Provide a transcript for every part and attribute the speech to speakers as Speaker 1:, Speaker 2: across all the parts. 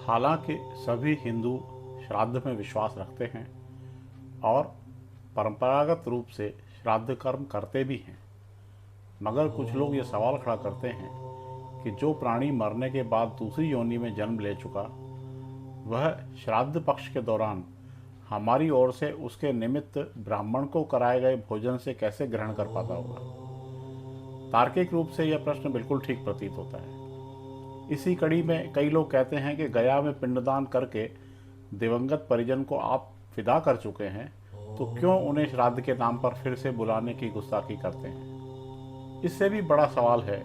Speaker 1: हालांकि सभी हिंदू श्राद्ध में विश्वास रखते हैं और परंपरागत रूप से श्राद्ध कर्म करते भी हैं, मगर कुछ लोग ये सवाल खड़ा करते हैं कि जो प्राणी मरने के बाद दूसरी योनि में जन्म ले चुका, वह श्राद्ध पक्ष के दौरान हमारी ओर से उसके निमित्त ब्राह्मण को कराए गए भोजन से कैसे ग्रहण कर पाता होगा। तार्किक रूप से यह प्रश्न बिल्कुल ठीक प्रतीत होता है। इसी कड़ी में कई लोग कहते हैं कि गया में पिंडदान करके दिवंगत परिजन को आप विदा कर चुके हैं, तो क्यों उन्हें श्राद्ध के नाम पर फिर से बुलाने की गुस्ताखी करते हैं। इससे भी बड़ा सवाल है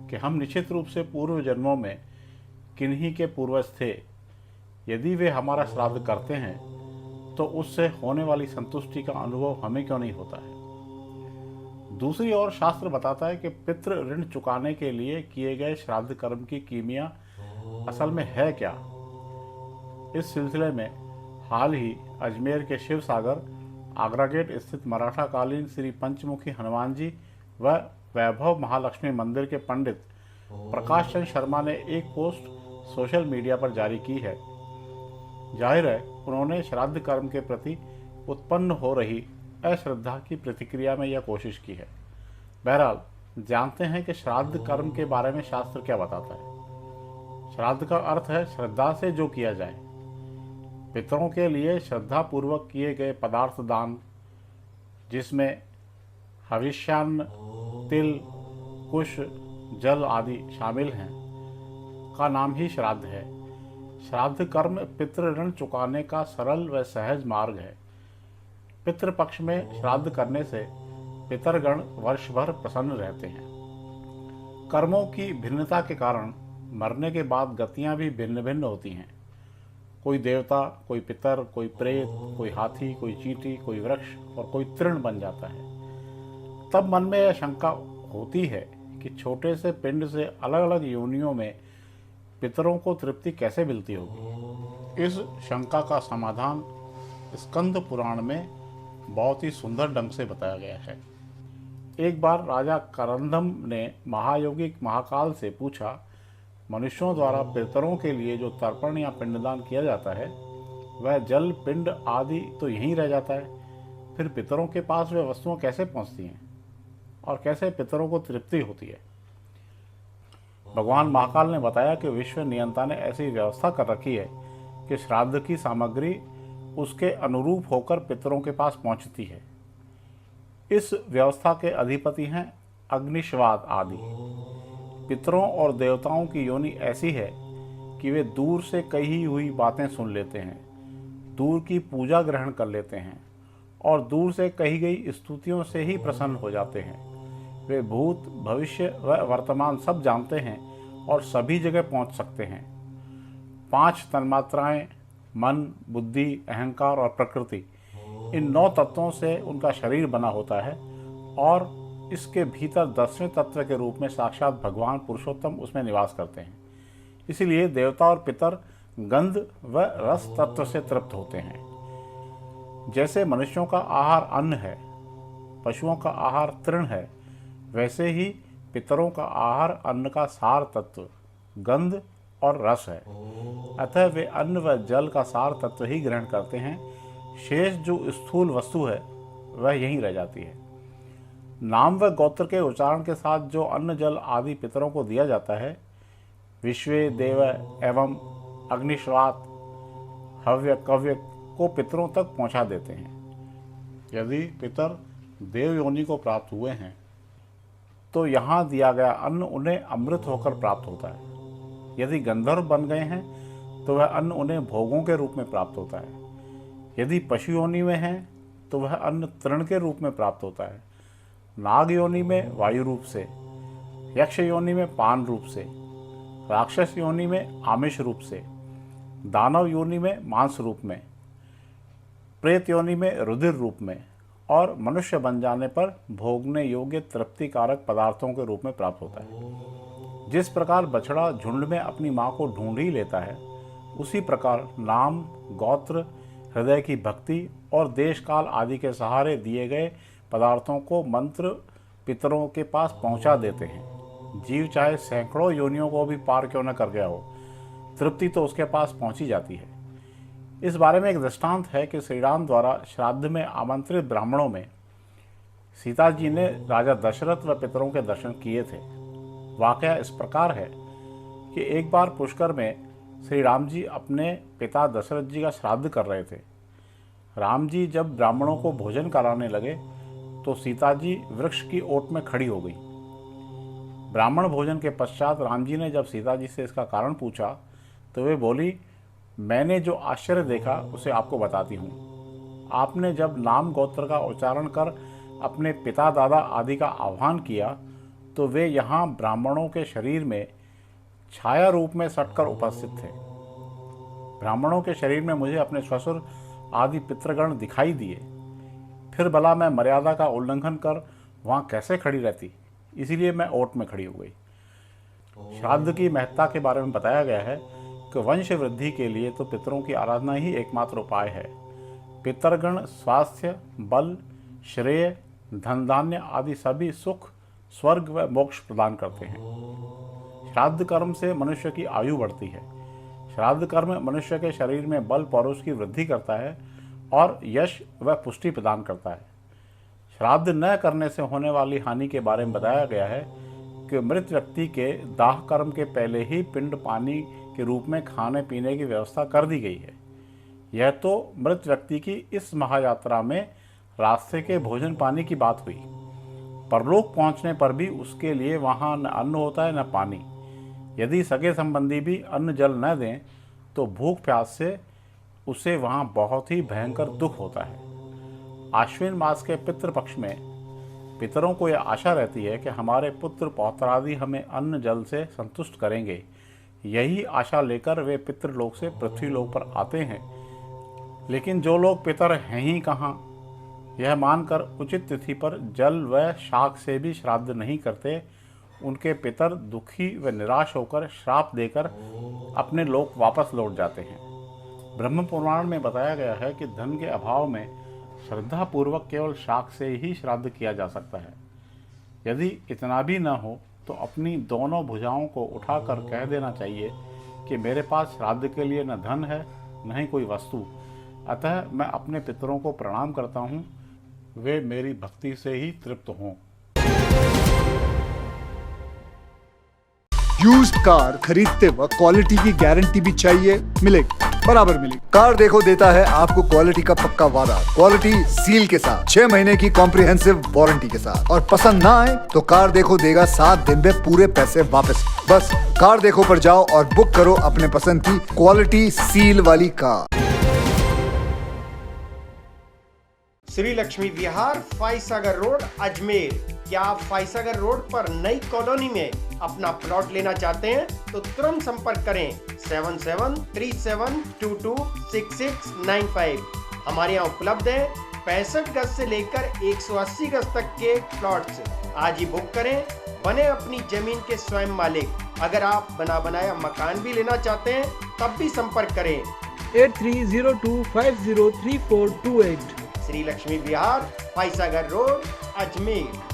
Speaker 1: कि हम निश्चित रूप से पूर्व जन्मों में किन्हीं के पूर्वज थे। यदि वे हमारा श्राद्ध करते हैं तो उससे होने वाली संतुष्टि का अनुभव हमें क्यों नहीं होता है। दूसरी ओर शास्त्र बताता है कि पितृ ऋण चुकाने के लिए किए गए श्राद्ध कर्म की कीमिया असल में है क्या। इस सिलसिले में हाल ही अजमेर के शिव सागर आगरा गेट स्थित मराठा कालीन श्री पंचमुखी हनुमान जी व वैभव महालक्ष्मी मंदिर के पंडित प्रकाश चंद शर्मा ने एक पोस्ट सोशल मीडिया पर जारी की है। जाहिर है उन्होंने श्राद्ध कर्म के प्रति उत्पन्न हो रही अश्रद्धा की प्रतिक्रिया में यह कोशिश की है। बहरहाल जानते हैं कि श्राद्ध कर्म के बारे में शास्त्र क्या बताता है। श्राद्ध का अर्थ है श्रद्धा से जो किया जाए। पितरों के लिए श्रद्धा पूर्वक किए गए पदार्थ दान, जिसमें हविष्यान्न, तिल, कुश, जल आदि शामिल हैं, का नाम ही श्राद्ध है। श्राद्ध कर्म पितृ ऋण चुकाने का सरल व सहज मार्ग है। पितृपक्ष में श्राद्ध करने से पितरगण वर्ष भर प्रसन्न रहते हैं। कर्मों की भिन्नता के कारण मरने के बाद गतियां भी भिन्न भिन्न होती हैं। कोई देवता, कोई पितर, कोई प्रेत, कोई हाथी, कोई चींटी, कोई वृक्ष और कोई तृण बन जाता है। तब मन में यह शंका होती है कि छोटे से पिंड से अलग अलग योनियों में पितरों को तृप्ति कैसे मिलती होगी। इस शंका का समाधान स्कंद पुराण में बहुत ही सुंदर ढंग से बताया गया है। एक बार राजा करंदम ने महायोगी महाकाल से पूछा, मनुष्यों द्वारा पितरों के लिए जो तर्पण या पिंडदान किया जाता है, वह जल, पिंड आदि तो यहीं रह जाता है, फिर पितरों के पास वे वस्तुएं कैसे पहुंचती हैं और कैसे पितरों को तृप्ति होती है। भगवान महाकाल ने बताया कि विश्व नियंता ने ऐसी व्यवस्था कर रखी है कि श्राद्ध की सामग्री उसके अनुरूप होकर पितरों के पास पहुंचती है। इस व्यवस्था के अधिपति हैं अग्निश्वाद आदि। पितरों और देवताओं की योनि ऐसी है कि वे दूर से कही हुई बातें सुन लेते हैं, दूर की पूजा ग्रहण कर लेते हैं और दूर से कही गई स्तुतियों से ही प्रसन्न हो जाते हैं। वे भूत, भविष्य व वर्तमान सब जानते हैं और सभी जगह पहुंच सकते हैं। 5 तन्मात्राएं, मन, बुद्धि, अहंकार और प्रकृति, इन 9 तत्वों से उनका शरीर बना होता है और इसके भीतर 10वें तत्व के रूप में साक्षात भगवान पुरुषोत्तम उसमें निवास करते हैं। इसीलिए देवता और पितर गंध व रस तत्व से तृप्त होते हैं। जैसे मनुष्यों का आहार अन्न है, पशुओं का आहार तृण है, वैसे ही पितरों का आहार अन्न का सार तत्व गंध और रस है। अतः वे अन्न व जल का सार तत्व ही ग्रहण करते हैं। शेष जो स्थूल वस्तु है वह यहीं रह जाती है। नाम व गोत्र के उच्चारण के साथ जो अन्न, जल आदि पितरों को दिया जाता है, विश्वे देव एवं अग्निश्वात हव्य कव्य को पितरों तक पहुंचा देते हैं। यदि पितर देव योनि को प्राप्त हुए हैं तो यहाँ दिया गया अन्न उन्हें अमृत होकर प्राप्त होता है। यदि गंधर्व बन गए हैं तो वह अन्न उन्हें भोगों के रूप में प्राप्त होता है। यदि पशु योनि में हैं तो वह अन्न तृण के रूप में प्राप्त होता है। नाग योनि में वायु रूप से, यक्ष योनि में पान रूप से, राक्षस योनि में आमिष रूप से, दानव योनि में मांस रूप में, प्रेत योनि में रुधिर रूप में और मनुष्य बन जाने पर भोगने योग्य तृप्तिकारक पदार्थों के रूप में प्राप्त होता है। जिस प्रकार बछड़ा झुंड में अपनी माँ को ढूंढ ही लेता है, उसी प्रकार नाम, गोत्र, हृदय की भक्ति और देश काल आदि के सहारे दिए गए पदार्थों को मंत्र पितरों के पास पहुंचा देते हैं। जीव चाहे सैकड़ों योनियों को भी पार क्यों न कर गया हो, तृप्ति तो उसके पास पहुंची जाती है। इस बारे में एक दृष्टांत है कि श्री राम द्वारा श्राद्ध में आमंत्रित ब्राह्मणों में सीता जी ने राजा दशरथ व पितरों के दर्शन किए थे। वाकया इस प्रकार है कि एक बार पुष्कर में श्री राम जी अपने पिता दशरथ जी का श्राद्ध कर रहे थे। राम जी जब ब्राह्मणों को भोजन कराने लगे तो सीता जी वृक्ष की ओट में खड़ी हो गई। ब्राह्मण भोजन के पश्चात राम जी ने जब सीता जी से इसका कारण पूछा तो वे बोली, मैंने जो आश्चर्य देखा उसे आपको बताती हूँ। आपने जब नाम गोत्र का उच्चारण कर अपने पिता दादा आदि का आह्वान किया तो वे यहाँ ब्राह्मणों के शरीर में छाया रूप में सटकर उपस्थित थे। ब्राह्मणों के शरीर में मुझे अपने ससुर आदि पितृगण दिखाई दिए। फिर भला मैं मर्यादा का उल्लंघन कर वहाँ कैसे खड़ी रहती, इसीलिए मैं ओट में खड़ी हो गई। श्राद्ध की महत्ता के बारे में बताया गया है कि वंश वृद्धि के लिए तो पितरों की आराधना ही एकमात्र उपाय है। पितरगण स्वास्थ्य, बल, श्रेय, धन धान्य आदि सभी सुख, स्वर्ग व मोक्ष प्रदान करते हैं। श्राद्ध कर्म से मनुष्य की आयु बढ़ती है। श्राद्ध कर्म मनुष्य के शरीर में बल पौरुष की वृद्धि करता है और यश व पुष्टि प्रदान करता है। श्राद्ध न करने से होने वाली हानि के बारे में बताया गया है कि मृत व्यक्ति के दाह कर्म के पहले ही पिंड पानी के रूप में खाने पीने की व्यवस्था कर दी गई है। यह तो मृत व्यक्ति की इस महायात्रा में रास्ते के भोजन पानी की बात हुई। परलोक पहुंचने पर भी उसके लिए वहां न अन्न होता है न पानी। यदि सगे संबंधी भी अन्न जल न दें तो भूख प्यास से उसे वहां बहुत ही भयंकर दुख होता है। आश्विन मास के पितृपक्ष में पितरों को यह आशा रहती है कि हमारे पुत्र पौत्रादि हमें अन्न जल से संतुष्ट करेंगे। यही आशा लेकर वे पितृलोक से पृथ्वीलोक पर आते हैं। लेकिन जो लोग पितर हैं ही कहाँ, यह मानकर उचित तिथि पर जल व शाक से भी श्राद्ध नहीं करते, उनके पितर दुखी व निराश होकर श्राप देकर अपने लोक वापस लौट जाते हैं। ब्रह्म पुराण में बताया गया है कि धन के अभाव में श्रद्धापूर्वक केवल शाक से ही श्राद्ध किया जा सकता है। यदि इतना भी न हो तो अपनी दोनों भुजाओं को उठाकर कह देना चाहिए कि मेरे पास श्राद्ध के लिए न धन है न ही कोई वस्तु, अतः मैं अपने पितरों को प्रणाम करता हूँ, वे मेरी भक्ति से ही तृप्त हों।
Speaker 2: यूज्ड कार खरीदते वक्त क्वालिटी की गारंटी भी चाहिए, मिलेगी, बराबर मिलेगी। कार देखो देता है आपको क्वालिटी का पक्का वादा, क्वालिटी सील के साथ, 6 महीने की कॉम्प्रिहेंसिव वारंटी के साथ। और पसंद ना आए तो कार देखो देगा 7 दिन में पूरे पैसे वापस। बस कार देखो पर जाओ और बुक करो अपने पसंद की क्वालिटी सील वाली कार।
Speaker 3: श्री लक्ष्मी विहार, फाइसागर रोड, अजमेर। क्या आप फाइसागर रोड पर नई कॉलोनी में अपना प्लॉट लेना चाहते हैं तो तुरंत संपर्क करें 7737226695। हमारे यहाँ उपलब्ध है 65 गज से लेकर 180 गज तक के प्लॉट्स। आज ही बुक करें, बने अपनी जमीन के स्वयं मालिक। अगर आप बना बनाया मकान भी लेना चाहते हैं तब भी संपर्क करें
Speaker 4: 8302503428।
Speaker 3: श्री लक्ष्मी विहार, फाइसागर रोड, अजमेर।